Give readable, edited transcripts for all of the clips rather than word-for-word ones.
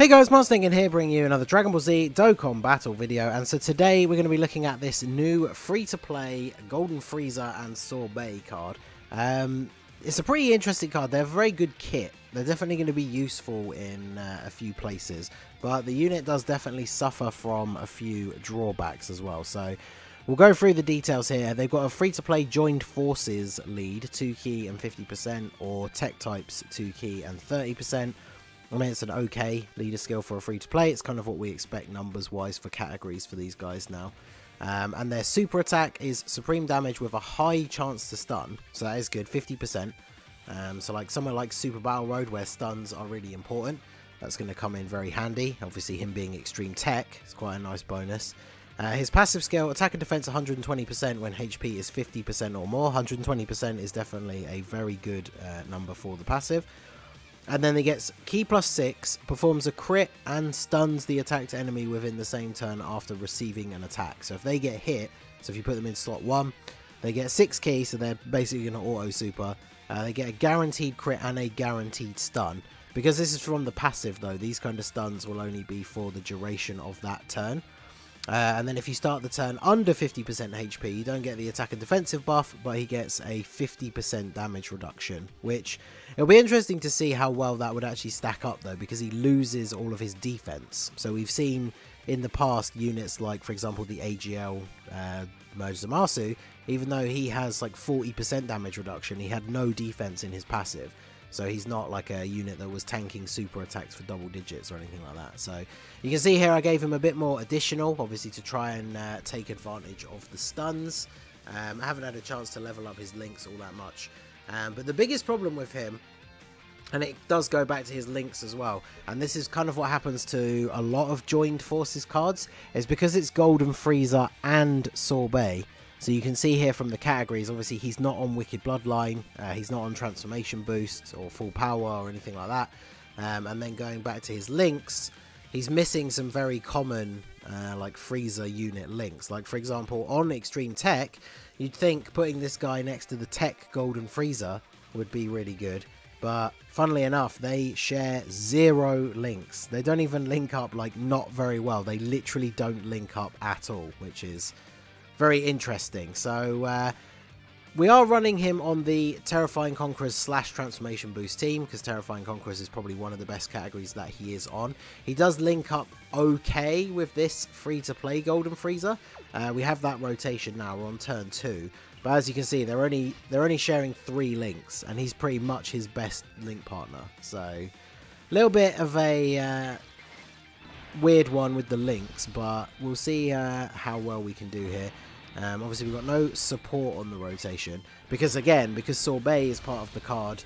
Hey guys, Monsterthinking here, bringing you another Dragon Ball Z Dokkan battle video, and so today we're going to be looking at this new free-to-play Golden Frieza and Sorbet card. It's a pretty interesting card. They're a very good kit. They're definitely going to be useful in a few places, but the unit does definitely suffer from a few drawbacks as well, so we'll go through the details here. They've got a free-to-play Joined Forces lead, 2 key and 50%, or Tech types 2 key and 30%. I mean, it's an okay leader skill for a free-to-play. It's kind of what we expect numbers-wise for categories for these guys now. And their super attack is supreme damage with a high chance to stun. So that is good, 50%. So like somewhere like Super Battle Road where stuns are really important, that's going to come in very handy. Obviously him being extreme tech is quite a nice bonus. His passive skill, attack and defense 120% when HP is 50% or more. 120% is definitely a very good number for the passive. And then he gets Key +6, performs a crit, and stuns the attacked enemy within the same turn after receiving an attack. So if they get hit, so if you put them in slot 1, they get 6 key, so they're basically going to auto-super. They get a guaranteed crit and a guaranteed stun. Because this is from the passive though, these kind of stuns will only be for the duration of that turn. And then if you start the turn under 50% HP, you don't get the attack and defensive buff, but he gets a 50% damage reduction, which it'll be interesting to see how well that would actually stack up though, because he loses all of his defense. So we've seen in the past units like, for example, the AGL Zamasu, even though he has like 40% damage reduction, he had no defense in his passive. So he's not like a unit that was tanking super attacks for double digits or anything like that. So you can see here I gave him a bit more additional, obviously to try and take advantage of the stuns. I haven't had a chance to level up his links all that much. But the biggest problem with him, and it does go back to his links as well, and this is kind of what happens to a lot of Joined Forces cards, is because it's Golden Frieza and Sorbet. So you can see here from the categories, obviously he's not on Wicked Bloodline, he's not on Transformation Boost or Full Power or anything like that. And then going back to his links, he's missing some very common like Frieza unit links. Like for example, on Extreme Tech, you'd think putting this guy next to the Tech Golden Frieza would be really good. But funnily enough, they share 0 links. They don't even link up, like, not very well. They literally don't link up at all, which is very interesting. So we are running him on the Terrifying Conquerors / Transformation Boost team, because Terrifying Conquerors is probably one of the best categories that he is on. He does link up okay with this free-to-play Golden Frieza. We have that rotation now. We're on turn 2. But as you can see, they're only sharing 3 links, and he's pretty much his best link partner. So a little bit of a weird one with the links, but we'll see how well we can do here. Obviously we've got no support on the rotation, because Sorbet is part of the card,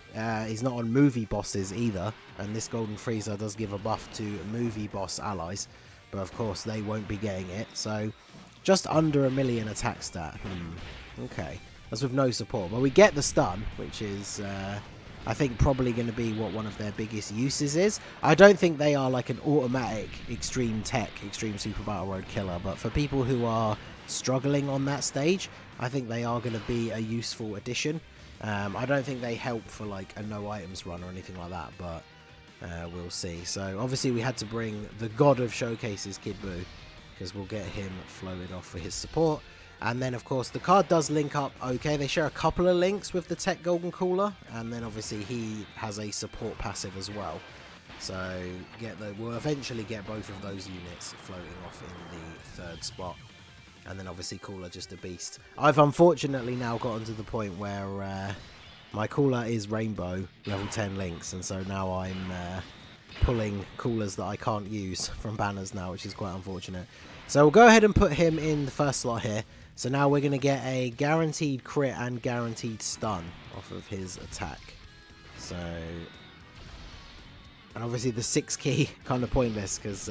he's not on movie bosses either, and this Golden Frieza does give a buff to movie boss allies, but of course they won't be getting it. So just under 1 million attack stat. Okay, that's with no support, but we get the stun, which is I think probably going to be what one of their biggest uses is. I don't think they are like an automatic extreme tech, extreme super battle road killer, but for people who are struggling on that stage, I think they are going to be a useful addition. I don't think they help for like a no items run or anything like that, but we'll see. So obviously we had to bring the god of showcases, Kid Buu, because we'll get him floated off for his support. And then of course the card does link up okay. They share a couple of links with the Tech Golden Cooler, and then obviously he has a support passive as well. So we'll eventually get both of those units floating off in the 3rd spot. And then obviously Cooler just a beast. I've unfortunately now gotten to the point where my Cooler is Rainbow level 10 links, and so now I'm pulling Coolers that I can't use from banners now, which is quite unfortunate. So we'll go ahead and put him in the 1st slot here. So now we're going to get a guaranteed crit and guaranteed stun off of his attack. So, and obviously the 6 key kind of pointless, because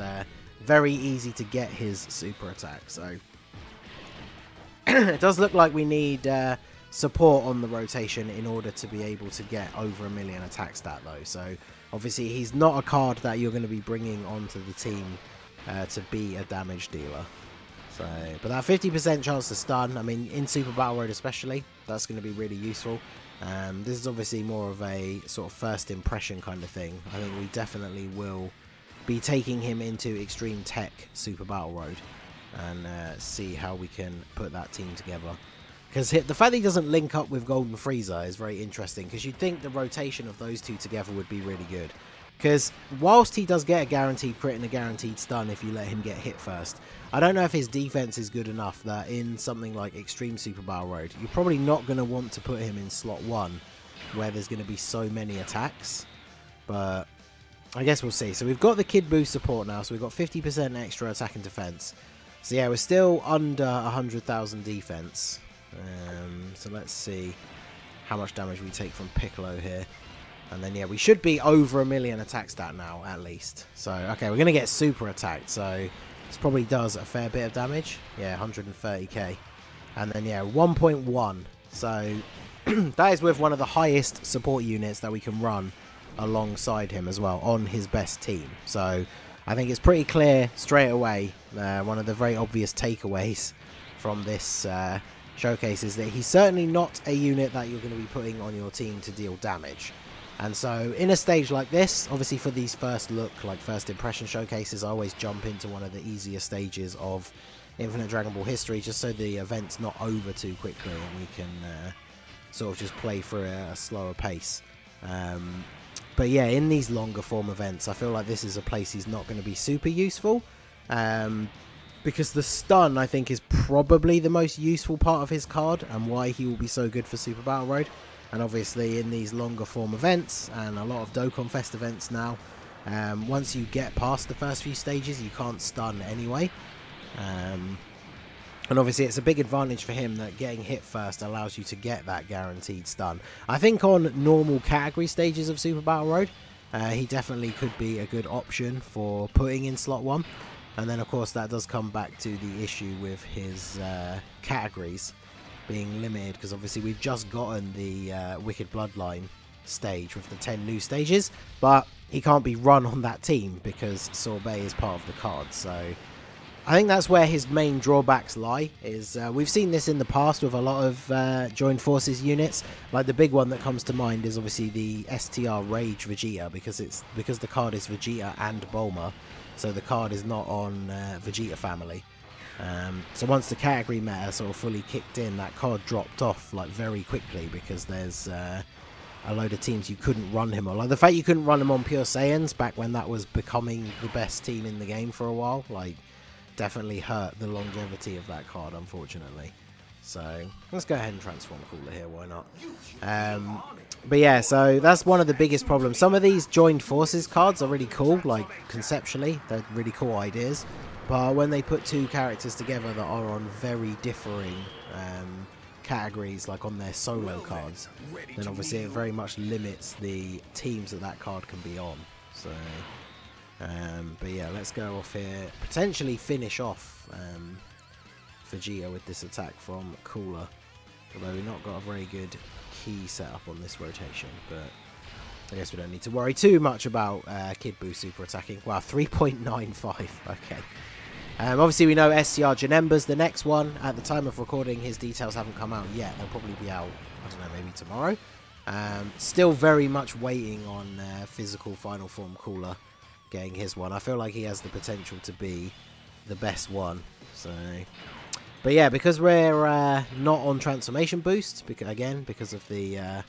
very easy to get his super attack. So it does look like we need support on the rotation in order to be able to get over 1 million attack stat though. So obviously he's not a card that you're going to be bringing onto the team to be a damage dealer. So, but that 50% chance to stun, I mean, in Super Battle Road especially, that's going to be really useful. This is obviously more of a sort of first impression kind of thing. I think we definitely will be taking him into Extreme TEQ Super Battle Road and see how we can put that team together. Because the fact that he doesn't link up with Golden FRIEZA is very interesting, because you'd think the rotation of those two together would be really good. Because whilst he does get a guaranteed crit and a guaranteed stun if you let him get hit first, I don't know if his defense is good enough that in something like Extreme Super Battle Road, you're probably not going to want to put him in slot 1 where there's going to be so many attacks. But I guess we'll see. So we've got the Kid Boost support now, so we've got 50% extra attack and defense. So yeah, we're still under 100,000 defense. So let's see how much damage we take from Piccolo here. And then, yeah, we should be over 1 million attack stat now, at least. So, okay, we're going to get super attacked. So, this probably does a fair bit of damage. Yeah, 130k. And then, yeah, 1.1. So, that is with one of the highest support units that we can run alongside him as well on his best team. So, I think it's pretty clear straight away. One of the very obvious takeaways from this showcase is that he's certainly not a unit that you're going to be putting on your team to deal damage. And so in a stage like this, obviously for these first look, like first impression showcases, I always jump into one of the easier stages of Infinite Dragon Ball history, just so the event's not over too quickly and we can sort of just play through a slower pace. But yeah, in these longer form events, I feel like this is a place he's not going to be super useful. Because the stun, I think, is probably the most useful part of his card and why he will be so good for Super Battle Road. And obviously in these longer form events and a lot of Dokkan Fest events now, once you get past the first few stages, you can't stun anyway. And obviously it's a big advantage for him that getting hit first allows you to get that guaranteed stun. I think on normal category stages of Super Battle Road, he definitely could be a good option for putting in slot 1. And then of course that does come back to the issue with his categories being limited, because obviously we've just gotten the Wicked Bloodline stage with the 10 new stages, but he can't be run on that team because Sorbet is part of the card. So I think that's where his main drawbacks lie. Is we've seen this in the past with a lot of Joined Forces units. Like the big one that comes to mind is obviously the STR Rage Vegeta, because the card is Vegeta and Bulma, so the card is not on Vegeta family. So once the category meta sort of fully kicked in, that card dropped off like very quickly, because there's a load of teams you couldn't run him on. Like the fact you couldn't run him on Pure Saiyans back when that was becoming the best team in the game for a while, like definitely hurt the longevity of that card, unfortunately. So let's go ahead and transform Cooler here, why not? But yeah, so that's one of the biggest problems. Some of these Joined Forces cards are really cool, like conceptually, they're really cool ideas. But when they put two characters together that are on very differing categories, like on their solo cards, then obviously it very much limits the teams that card can be on. So, but yeah, let's go off here. Potentially finish off Vegeta with this attack from Cooler. Although we've not got a very good key setup on this rotation, but I guess we don't need to worry too much about Kid Buu super attacking. Wow, 3.95. Okay. Obviously, we know SCR Janemba's the next one. At the time of recording, his details haven't come out yet. They'll probably be out, I don't know, maybe tomorrow. Still very much waiting on physical final form Cooler getting his one. I feel like he has the potential to be the best one. So, but yeah, because we're not on transformation boost, because of the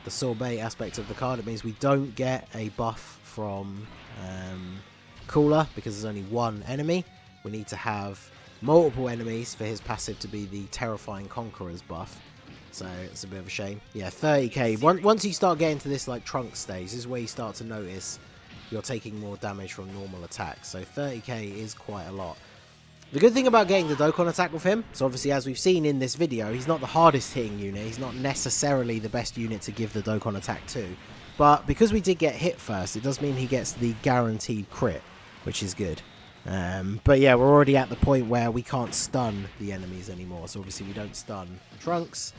sorbet aspect of the card, it means we don't get a buff from Cooler, because there's only one enemy. We need to have multiple enemies for his passive to be the Terrifying Conqueror's buff. So it's a bit of a shame. Yeah, 30k. Once you start getting to this like trunk stage, this is where you start to notice you're taking more damage from normal attacks. So 30k is quite a lot. The good thing about getting the Dokkan attack with him, so obviously as we've seen in this video, he's not the hardest hitting unit. He's not necessarily the best unit to give the Dokkan attack to. But because we did get hit first, it does mean he gets the guaranteed crit, which is good. But yeah, we're already at the point where we can't stun the enemies anymore. So obviously we don't stun Trunks.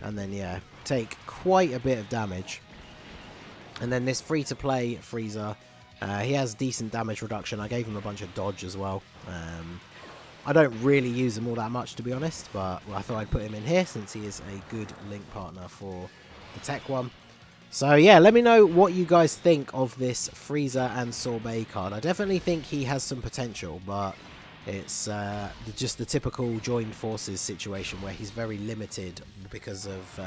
And then yeah, take quite a bit of damage. And then this free-to-play FRIEZA, he has decent damage reduction. I gave him a bunch of dodge as well. I don't really use him all that much, to be honest, but I thought I'd put him in here since he is a good link partner for the TEQ one. So yeah, let me know what you guys think of this FRIEZA and SORBET card. I definitely think he has some potential, but it's just the typical joined forces situation where he's very limited because of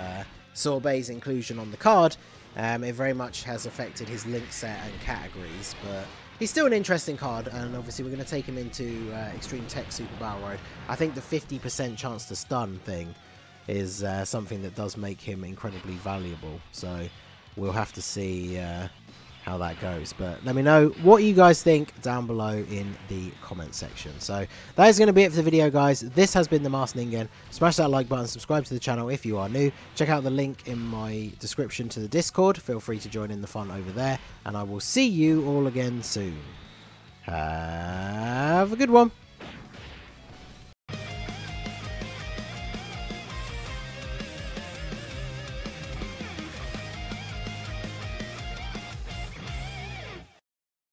SORBET's inclusion on the card. It very much has affected his link set and categories, but he's still an interesting card, and obviously we're going to take him into Extreme Tech Super Battle Road. I think the 50% chance to stun thing is something that does make him incredibly valuable, so we'll have to see how that goes. But let me know what you guys think down below in the comment section. So that is going to be it for the video, guys. This has been the Masked Ningen. Smash that like button, subscribe to the channel if you are new. Check out the link in my description to the Discord. Feel free to join in the fun over there, and I will see you all again soon. Have a good one.